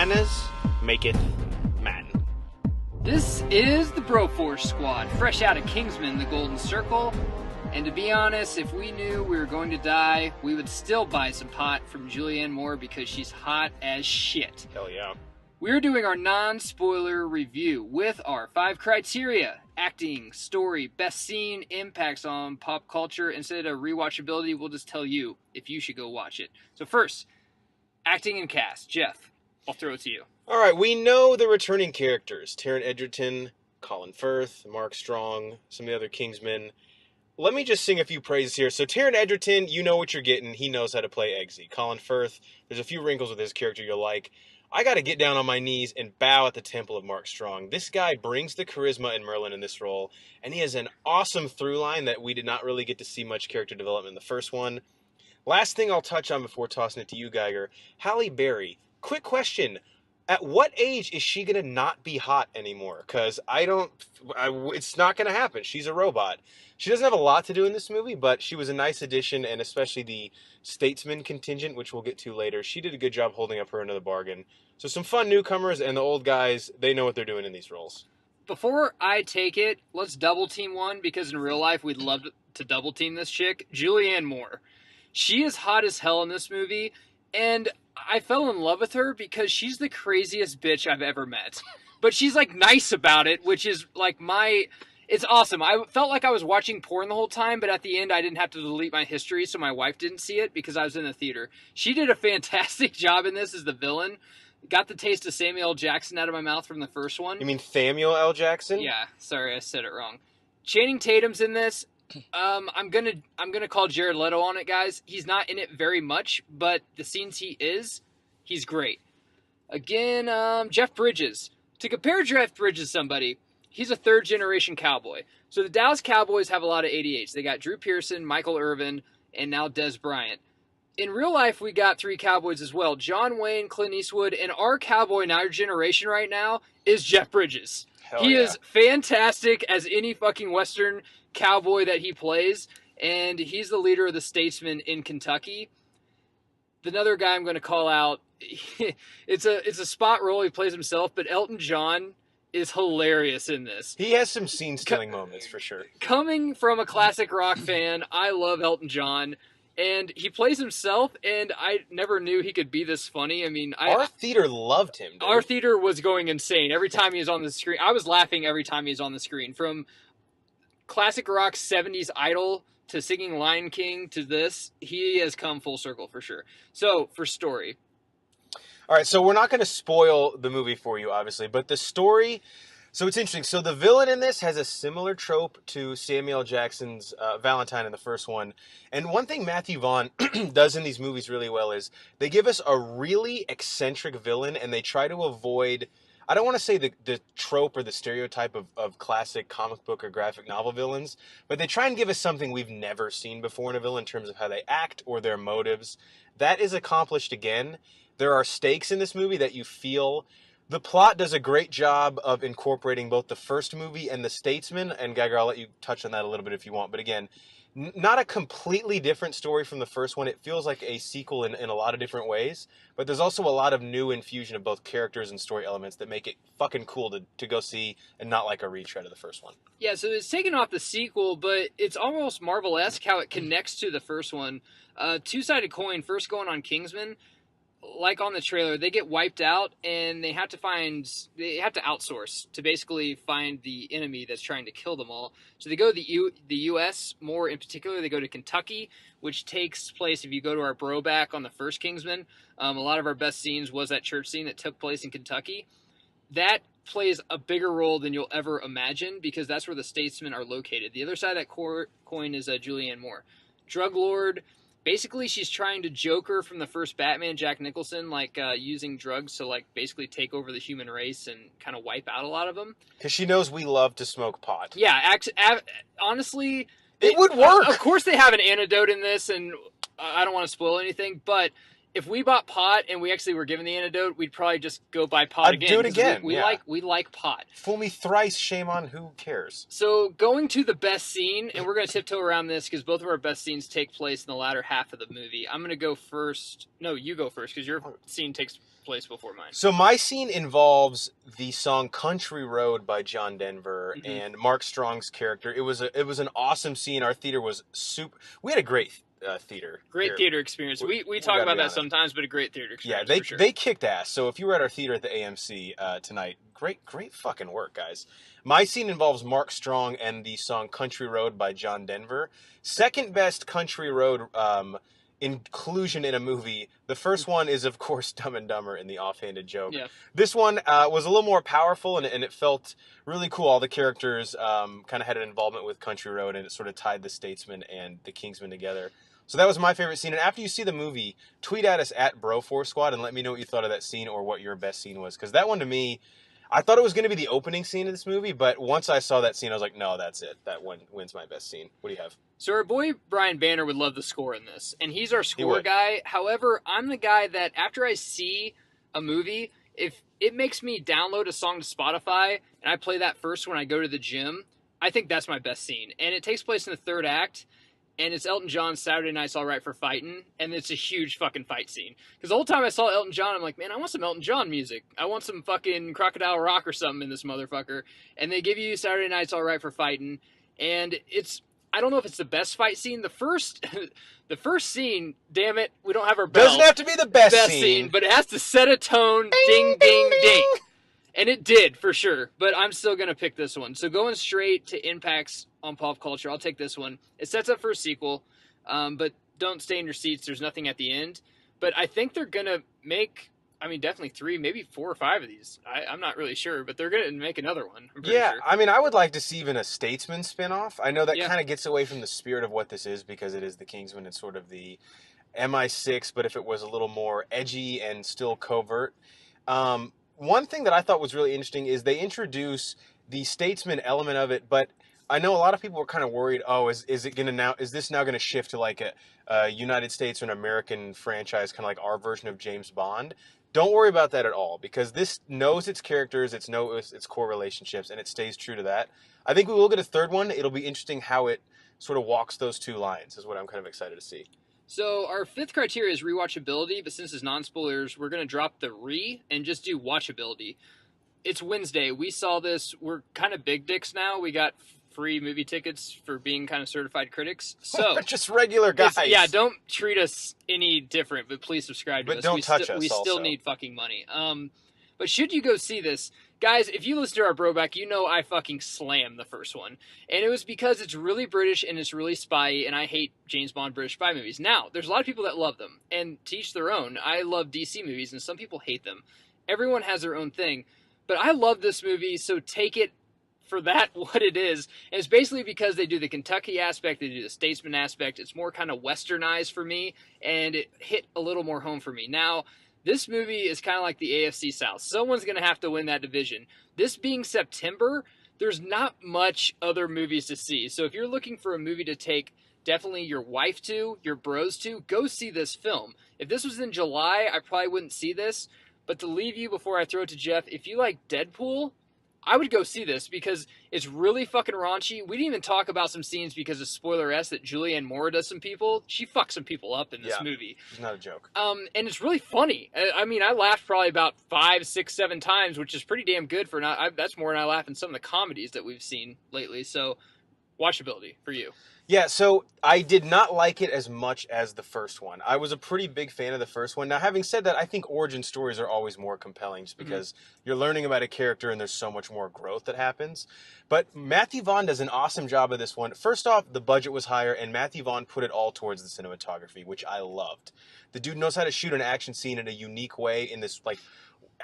Manners maketh man. This is the Broforce Squad, fresh out of Kingsman, the Golden Circle. And to be honest, if we knew we were going to die, we would still buy some pot from Julianne Moore because she's hot as shit. Hell yeah. We're doing our non-spoiler review with our 5 criteria: acting, story, best scene, impacts on pop culture. Instead of rewatchability, we'll just tell you if you should go watch it. So first, acting and cast. Jeff, I'll throw it to you. All right, we know the returning characters. Taron Egerton, Colin Firth, Mark Strong, some of the other Kingsmen. Let me just sing a few praises here. So Taron Egerton, you know what you're getting. He knows how to play Eggsy. Colin Firth, there's a few wrinkles with his character you'll like. I got to get down on my knees and bow at the temple of Mark Strong. This guy brings the charisma and Merlin in this role, and he has an awesome through line that we did not really get to see much character development in the first one. Last thing I'll touch on before tossing it to you, Geiger. Halle Berry. Quick question. At what age is she going to not be hot anymore? Because it's not going to happen. She's a robot. She doesn't have a lot to do in this movie, but she was a nice addition, and especially the Statesman contingent, which we'll get to later. She did a good job holding up her end of the bargain. So some fun newcomers, and the old guys, they know what they're doing in these roles. Before I take it, let's double team one, because in real life we'd love to double team this chick. Julianne Moore. She is hot as hell in this movie, and I fell in love with her because she's the craziest bitch I've ever met. But she's, like, nice about it, which is, like, it's awesome. I felt like I was watching porn the whole time, but at the end I didn't have to delete my history, so my wife didn't see it because I was in the theater. She did a fantastic job in this as the villain. Got the taste of Samuel L. Jackson out of my mouth from the first one. You mean Samuel L. Jackson? Yeah, sorry, I said it wrong. Channing Tatum's in this. I'm gonna call Jared Leto on it, guys. He's not in it very much, but the scenes he's great. Again, Jeff Bridges. To compare Jeff Bridges to somebody, he's a third-generation cowboy. So the Dallas Cowboys have a lot of 88s. They got Drew Pearson, Michael Irvin, and now Des Bryant. In real life, we got 3 cowboys as well. John Wayne, Clint Eastwood, and our cowboy in our generation right now is Jeff Bridges. He is fantastic as any fucking Western cowboy that he plays, and he's the leader of the Statesmen in Kentucky. Another guy I'm going to call out, it's a spot role, he plays himself, but Elton John is hilarious in this. He has some scene-stealing moments, for sure. Coming from a classic rock fan, I love Elton John, and he plays himself, and I never knew he could be this funny. I mean, our theater loved him, dude. Our theater was going insane every time he was on the screen. I was laughing every time he was on the screen. From classic rock 70s Idol to singing Lion King to this, he has come full circle for sure. So, for story. All right, so we're not going to spoil the movie for you, obviously, but the story... So it's interesting. So the villain in this has a similar trope to Samuel L. Jackson's Valentine in the first one. And one thing Matthew Vaughn does in these movies really well is they give us a really eccentric villain, and they try to avoid... I don't want to say the trope or the stereotype of classic comic book or graphic novel villains, but they try and give us something we've never seen before in a villain in terms of how they act or their motives. That is accomplished again. There are stakes in this movie that you feel. The plot does a great job of incorporating both the first movie and the Statesman, and Geiger, I'll let you touch on that a little bit if you want, but again, not a completely different story from the first one. It feels like a sequel in a lot of different ways, but there's also a lot of new infusion of both characters and story elements that make it fucking cool to go see and not like a retread of the first one. Yeah, so it's taken off the sequel, but it's almost Marvel-esque how it connects to the first one. Two-sided coin, first going on Kingsman. Like on the trailer, they get wiped out, and they have to outsource to basically find the enemy that's trying to kill them all. So they go to the U.S., more in particular, they go to Kentucky, which takes place, if you go to our bro back on the first Kingsman, a lot of our best scenes was that church scene that took place in Kentucky. That plays a bigger role than you'll ever imagine, because that's where the Statesmen are located. The other side of that coin is Julianne Moore. Drug lord. Basically, she's trying to Joker from the first Batman, Jack Nicholson, like using drugs to like basically take over the human race and kind of wipe out a lot of them. Because she knows we love to smoke pot. Yeah, honestly, it would work. Of course, they have an antidote in this, and I don't want to spoil anything, but if we bought pot and we actually were given the antidote, we'd probably just go buy pot I'd again. do it again. We like pot. Fool me thrice, shame on who cares. So going to the best scene, and we're going to tiptoe around this because both of our best scenes take place in the latter half of the movie. I'm going to go first. No, you go first because your scene takes place before mine. So my scene involves the song "Country Road" by John Denver and Mark Strong's character. It was an awesome scene. Our theater was super. We had a great theater. Theater experience. We talk about that sometimes, but a great theater experience. Yeah, they kicked ass. So if you were at our theater at the AMC tonight, great fucking work, guys. My scene involves Mark Strong and the song "Country Road" by John Denver. Second best country road inclusion in a movie. The first one is, of course, Dumb and Dumber in the offhanded joke. Yeah. This one was a little more powerful, and it felt really cool. All the characters kind of had an involvement with Country Road, and it sort of tied the Statesman and the Kingsman together. So that was my favorite scene. And after you see the movie, tweet at us at Bro4Squad and let me know what you thought of that scene or what your best scene was. Because that one, to me, I thought it was going to be the opening scene of this movie, but once I saw that scene, I was like, no, that's it. That one wins my best scene. What do you have? So our boy Brian Banner would love the score in this, and he's our score guy. However, I'm the guy that after I see a movie, if it makes me download a song to Spotify and I play that first when I go to the gym, I think that's my best scene. And it takes place in the third act, and it's Elton John's Saturday Night's All Right for Fightin', and it's a huge fucking fight scene. Because the whole time I saw Elton John, I'm like, man, I want some Elton John music. I want some fucking Crocodile Rock or something in this motherfucker. And they give you Saturday Night's All Right for Fightin', and I don't know if it's the best fight scene. The first scene, damn it, we don't have our bell. Doesn't have to be the best scene, but it has to set a tone. Ding, ding, ding. And it did, for sure. But I'm still going to pick this one. So going straight to impacts on pop culture, I'll take this one. It sets up for a sequel, but don't stay in your seats. There's nothing at the end. But I think they're going to make, definitely 3, maybe 4 or 5 of these. I'm not really sure, but they're going to make another one. Yeah, sure. I would like to see even a Statesman spinoff. I know that kind of gets away from the spirit of what this is because it is the Kingsman. It's sort of the MI6, but if it was a little more edgy and still covert. One thing that I thought was really interesting is they introduce the Statesman element of it, but I know a lot of people were kind of worried, is this now going to shift to like a United States or an American franchise, kind of like our version of James Bond? Don't worry about that at all, because this knows its characters, it knows its core relationships, and it stays true to that. I think we will get a third one. It'll be interesting how it sort of walks those two lines, is what I'm kind of excited to see. So our 5th criteria is rewatchability, but since it's non-spoilers, we're going to drop the and just do watchability. It's Wednesday. We saw this. We're kind of big dicks now. We got free movie tickets for being kind of certified critics. So just regular guys. Yeah, don't treat us any different, but please subscribe to us. But don't touch us. We still need fucking money. But should you go see this, guys, if you listen to our Broback, you know I fucking slammed the first one. And it was because it's really British and it's really spy-y, and I hate James Bond British spy movies. Now, there's a lot of people that love them, and to each their own. I love DC movies, and some people hate them. Everyone has their own thing. But I love this movie, so take it for that what it is. And it's basically because they do the Kentucky aspect, they do the Statesman aspect. It's more kind of westernized for me, and it hit a little more home for me. Now, this movie is kind of like the AFC South. Someone's going to have to win that division. This being September, there's not much other movies to see. So if you're looking for a movie to take definitely your wife to, your bros to, go see this film. If this was in July, I probably wouldn't see this. But to leave you before I throw it to Jeff, if you like Deadpool, I would go see this because it's really fucking raunchy. We didn't even talk about some scenes because of spoiler S that Julianne Moore does some people. She fucks some people up in this movie. It's not a joke. And it's really funny. I laughed probably about 5, 6, 7 times, which is pretty damn good for that's more than I laugh in some of the comedies that we've seen lately. So, watchability for you. Yeah, so I did not like it as much as the first one. I was a pretty big fan of the first one. Now, having said that, I think origin stories are always more compelling just because you're learning about a character and there's so much more growth that happens. But Matthew Vaughn does an awesome job of this one. First off, the budget was higher, and Matthew Vaughn put it all towards the cinematography, which I loved. The dude knows how to shoot an action scene in a unique way in this, like,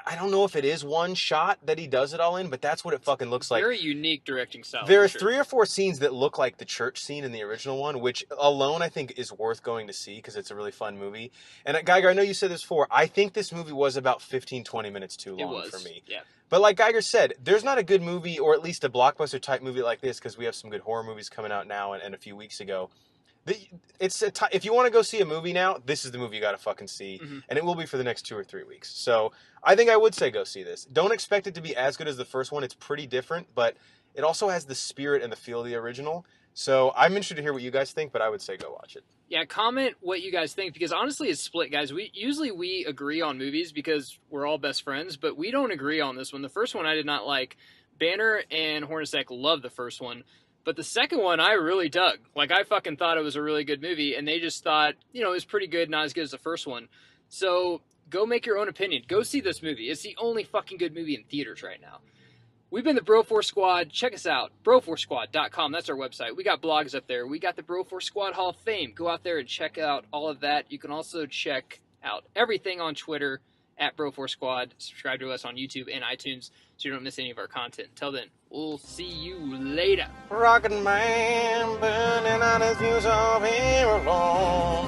I don't know if it is one shot that he does it all in, but that's what it fucking looks like. Very unique directing style. There are 3 or 4 scenes that look like the church scene in the original one, which alone I think is worth going to see because it's a really fun movie. And Geiger, I know you said this before. I think this movie was about 15, 20 minutes too long for me. Yeah. But like Geiger said, there's not a good movie, or at least a blockbuster type movie like this, because we have some good horror movies coming out now and a few weeks ago. If you want to go see a movie now, this is the movie you got to fucking see, and it will be for the next 2 or 3 weeks. So I think I would say go see this. Don't expect it to be as good as the first one. It's pretty different, but it also has the spirit and the feel of the original. So I'm interested to hear what you guys think, but I would say go watch it. Yeah, comment what you guys think, because honestly it's split, guys. We agree on movies because we're all best friends, but we don't agree on this one. The first one I did not like. Banner and Hornacek loved the first one, but the second one I really dug. Like, I fucking thought it was a really good movie, and they just thought, it was pretty good, not as good as the first one. So go make your own opinion. Go see this movie. It's the only fucking good movie in theaters right now. We've been the Bro4 Squad. Check us out. Bro4Squad.com. That's our website. We got blogs up there. We got the Bro4 Squad Hall of Fame. Go out there and check out all of that. You can also check out everything on Twitter at Bro4 Squad. Subscribe to us on YouTube and iTunes so you don't miss any of our content. Until then, we'll see you later. Rockin' man, burning on his views of here alone.